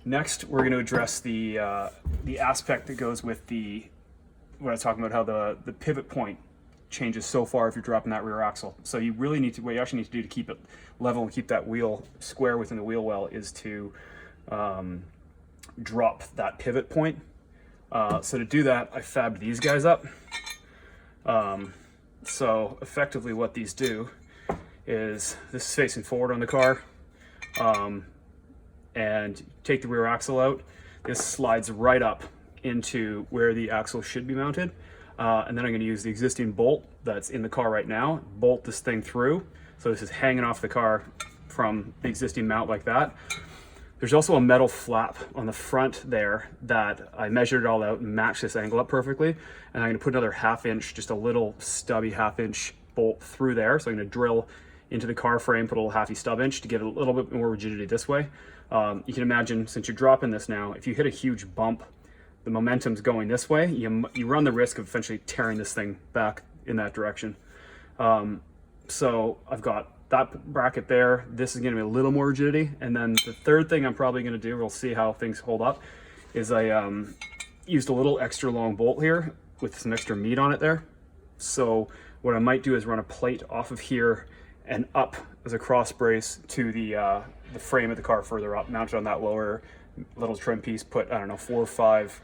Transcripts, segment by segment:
Next, we're going to address the aspect that goes with what I was talking about, how the pivot point changes so far if you're dropping that rear axle. So you really need to, what you actually need to do to keep it level and keep that wheel square within the wheel well is to drop that pivot point. So to do that, I fabbed these guys up. So effectively what these do is, this is facing forward on the car, and take the rear axle out. This slides right up into where the axle should be mounted. And then I'm going to use the existing bolt that's in the car right now, bolt this thing through. So this is hanging off the car from the existing mount like that. There's also a metal flap on the front there that I measured it all out and matched this angle up perfectly. And I'm going to put another 1/2 inch, just a little stubby 1/2 inch bolt through there. So I'm going to drill into the car frame, put a little 1/2 stub inch to get a little bit more rigidity this way. You can imagine, since you're dropping this now, if you hit a huge bump, the momentum's going this way, you run the risk of eventually tearing this thing back in that direction. So I've got that bracket there. This is going to be a little more rigidity. And then the third thing I'm probably going to do, we'll see how things hold up, is I used a little extra long bolt here with some extra meat on it there. So what I might do is run a plate off of here and up as a cross brace to the frame of the car further up, mounted on that lower little trim piece, put, I don't know, 4 or 5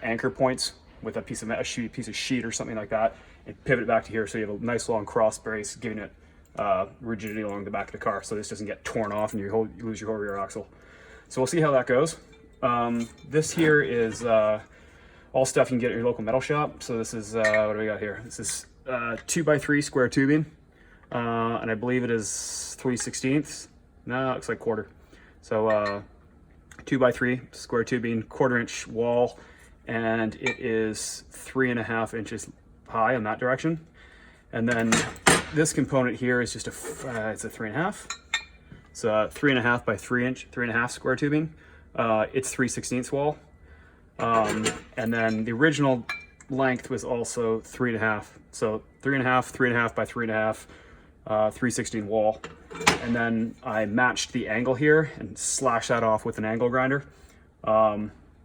anchor points with a piece of sheet or something like that, and pivot it back to here so you have a nice long cross brace, giving it rigidity along the back of the car so this doesn't get torn off and you lose your whole rear axle. So we'll see how that goes. This here is all stuff you can get at your local metal shop. So this is, what do we got here? This is 2x3 square tubing, and I believe it is 3/16. No, it looks like quarter. So 2x3 square tubing, 1/4 inch wall, and it is 3.5 inches high in that direction. And then this component here is just it's a 3.5. So 3.5 by 3.5 square tubing. It's 3/16 wall. And then the original length was also 3.5. So 3.5 by 3.5, 3/16 wall. And then I matched the angle here and slashed that off with an angle grinder.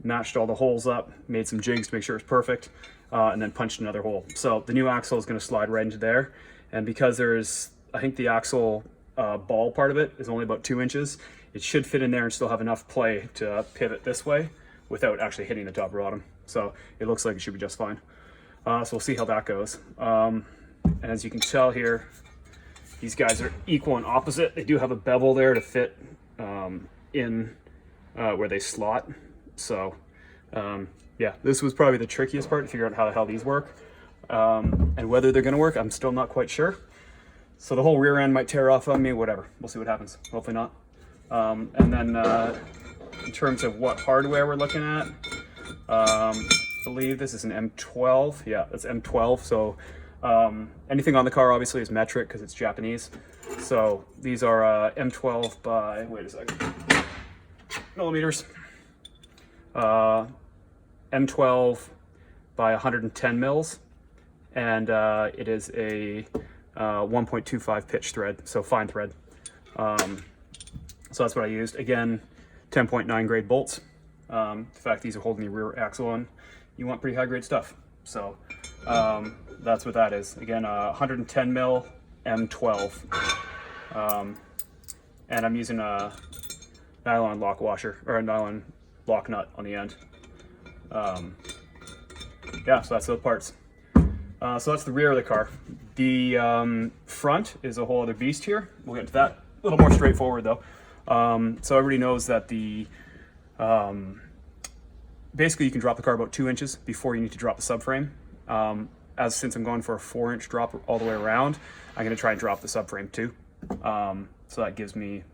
Matched all the holes up, made some jigs to make sure it's perfect, and then punched another hole. So the new axle is going to slide right into there. And because there's, I think the axle ball part of it is only about 2 inches, it should fit in there and still have enough play to pivot this way without actually hitting the top or bottom. So it looks like it should be just fine. So we'll see how that goes. And as you can tell here, these guys are equal and opposite. They do have a bevel there to fit in where they slot. So yeah, this was probably the trickiest part, to figure out how the hell these work. And whether they're gonna work, I'm still not quite sure. So the whole rear end might tear off on me, whatever. We'll see what happens, hopefully not. And then in terms of what hardware we're looking at, I believe this is an M12. Yeah, that's M12. So anything on the car obviously is metric because it's Japanese. So these are M12 by, wait a second, millimeters. M12 by 110 mils. And it is a 1.25 pitch thread, so fine thread. So that's what I used. Again, 10.9 grade bolts. The fact these are holding the rear axle on, you want pretty high grade stuff. So that's what that is. Again, 110 mil M12. And I'm using a nylon lock washer, or a nylon lock nut on the end. Yeah, so that's those parts. So that's the rear of the car. The front is a whole other beast here. We'll get into that a little more straightforward though. So everybody knows that basically you can drop the car about 2 inches before you need to drop the subframe. Since I'm going for a 4-inch drop all the way around, I'm going to try and drop the subframe too. So that gives me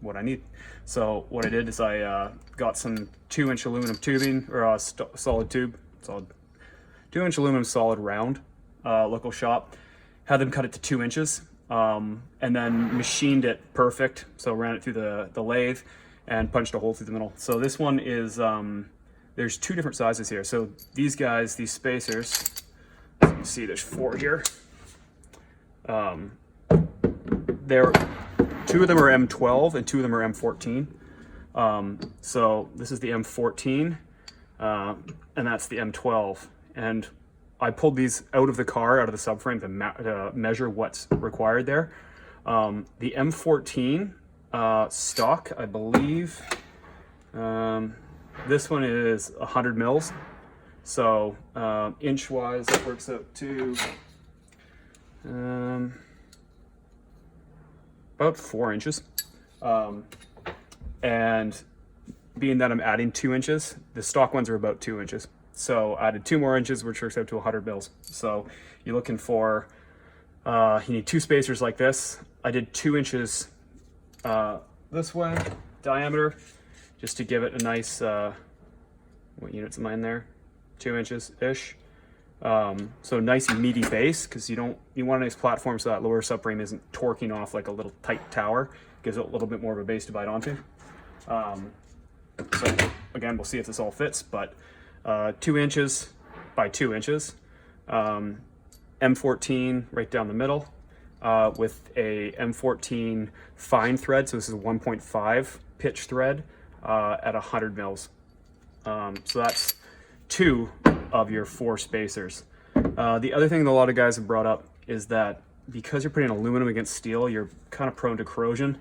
what I need. So what I did is I got some 2-inch aluminum tubing, or solid 2-inch aluminum solid round, local shop. Had them cut it to 2 inches, and then machined it perfect. So ran it through the lathe and punched a hole through the middle. So this one is, there's 2 different sizes here. So these guys, these spacers, as you can see, there's 4 here. 2 of them are M12 and 2 of them are M14. So this is the M14, and that's the M12. And I pulled these out of the car, out of the subframe to measure what's required there. The M14 stock, I believe, this one is 100 mils. So inch-wise, that works out to about 4 inches. And being that I'm adding 2 inches, the stock ones are about 2 inches. So I added 2 more inches, which works out to 100 mils. So you're looking for, you need 2 spacers like this. I did 2 inches this way, diameter, just to give it a nice, what units am I in there? 2 inches-ish. So nice meaty base, because you want a nice platform so that lower subframe isn't torquing off like a little tight tower. Gives it a little bit more of a base to bite onto. So again, we'll see if this all fits, but 2 inches by 2 inches, M14 right down the middle, with a M14 fine thread. So this is a 1.5 pitch thread at 100 mils. So that's 2 of your 4 spacers. The other thing that a lot of guys have brought up is that because you're putting aluminum against steel, you're kind of prone to corrosion.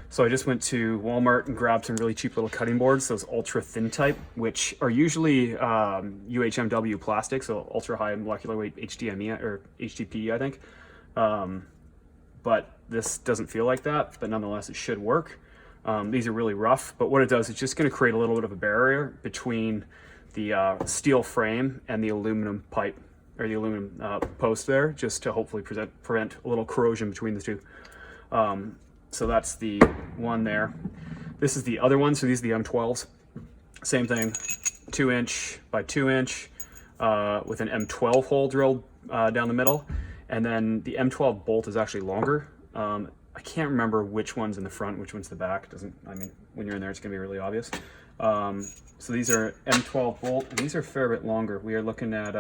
So I just went to Walmart and grabbed some really cheap little cutting boards, those ultra thin type, which are usually UHMW plastic, so ultra high molecular weight HDME or HDPE, I think. But this doesn't feel like that, but nonetheless it should work. These are really rough, but what it does, it's just going to create a little bit of a barrier between the steel frame and the aluminum pipe, or the aluminum post there, just to hopefully prevent a little corrosion between the two. So that's the one there. This is the other one, so these are the M12s. Same thing, 2 inch by 2 inch with an M12 hole drilled down the middle. And then the M12 bolt is actually longer. I can't remember which one's in the front, which one's the back. I mean, when you're in there, it's gonna be really obvious. So these are M12 bolt, and these are a fair bit longer. We are looking at,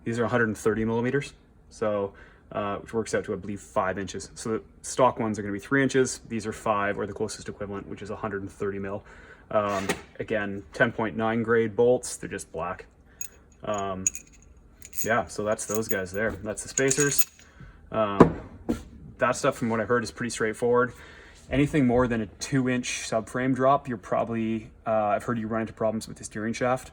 these are 130 millimeters. So, which works out to, I believe, 5 inches. So the stock ones are gonna be 3 inches. These are 5, or the closest equivalent, which is 130 mil. Again, 10.9 grade bolts, they're just black. Yeah, so that's those guys there. That's the spacers. That stuff, from what I've heard, is pretty straightforward. Anything more than a 2 inch subframe drop, you're probably, I've heard you run into problems with the steering shaft.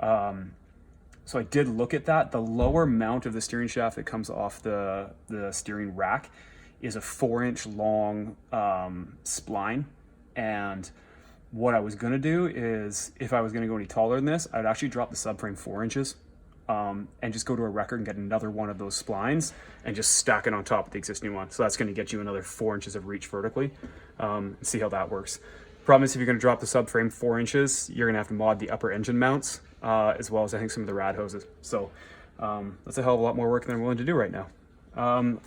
So I did look at that. The lower mount of the steering shaft that comes off the steering rack is a 4 inch long spline. And what I was gonna do is, if I was gonna go any taller than this, I'd actually drop the subframe 4 inches and just go to a record and get another one of those splines and just stack it on top of the existing one. So that's gonna get you another 4 inches of reach vertically, and see how that works. Problem is, if you're gonna drop the subframe 4 inches, you're gonna have to mod the upper engine mounts, as well as I think some of the rad hoses. So that's a hell of a lot more work than I'm willing to do right now.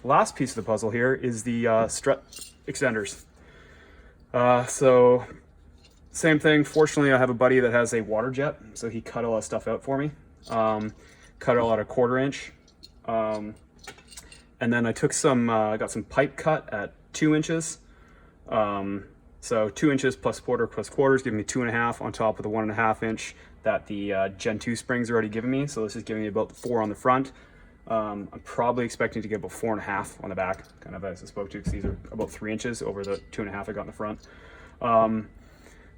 Last piece of the puzzle here is the strut extenders. So same thing. Fortunately, I have a buddy that has a water jet, so he cut all that stuff out for me. Cut it all out a 1/4 inch. And then I took some, got some pipe cut at 2 inches. So 2 inches plus quarters, giving me 2.5 on top of the 1.5 inch that the Gen 2 springs are already giving me. So this is giving me about 4 on the front. I'm probably expecting to get about 4.5 on the back, kind of as I spoke to, because these are about 3 inches over the 2.5 I got in the front.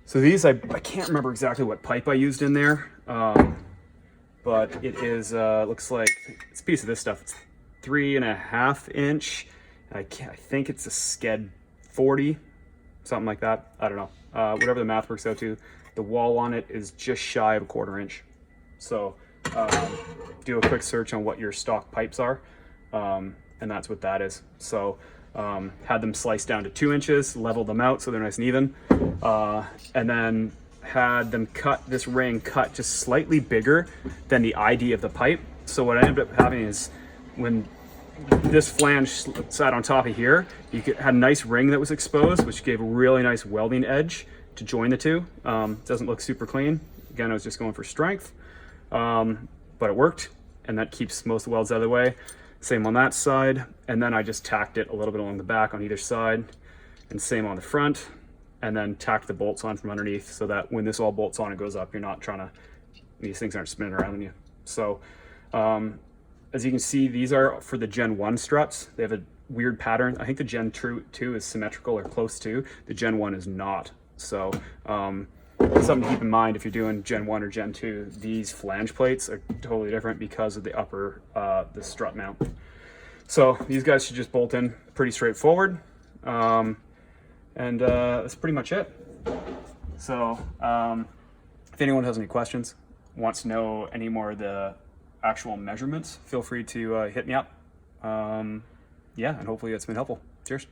So these, I can't remember exactly what pipe I used in there, but it is, looks like it's a piece of this stuff. It's 3.5 inch. I think it's a Sked 40, something like that. I don't know. Whatever the math works out to. The wall on it is just shy of a 1/4 inch. So do a quick search on what your stock pipes are, and that's what that is. So had them sliced down to 2 inches, leveled them out so they're nice and even, and then had them cut this ring cut just slightly bigger than the ID of the pipe. So what I ended up having is, when this flange sat on top of here, you had a nice ring that was exposed, which gave a really nice welding edge to join the two. Doesn't look super clean. Again, I was just going for strength, but it worked, and that keeps most of the welds out of the way. Same on that side, and then I just tacked it a little bit along the back on either side, and same on the front. and then tack the bolts on from underneath so that when this all bolts on and goes up, you're not trying to, these things aren't spinning around on you. So as you can see, these are for the Gen 1 struts. They have a weird pattern. I think the Gen 2 is symmetrical or close to. The Gen 1 is not. So something to keep in mind if you're doing Gen 1 or Gen 2, these flange plates are totally different because of the upper, the strut mount. So these guys should just bolt in pretty straightforward. And that's pretty much it. So if anyone has any questions, wants to know any more of the actual measurements, feel free to hit me up. Yeah, and hopefully it's been helpful. Cheers.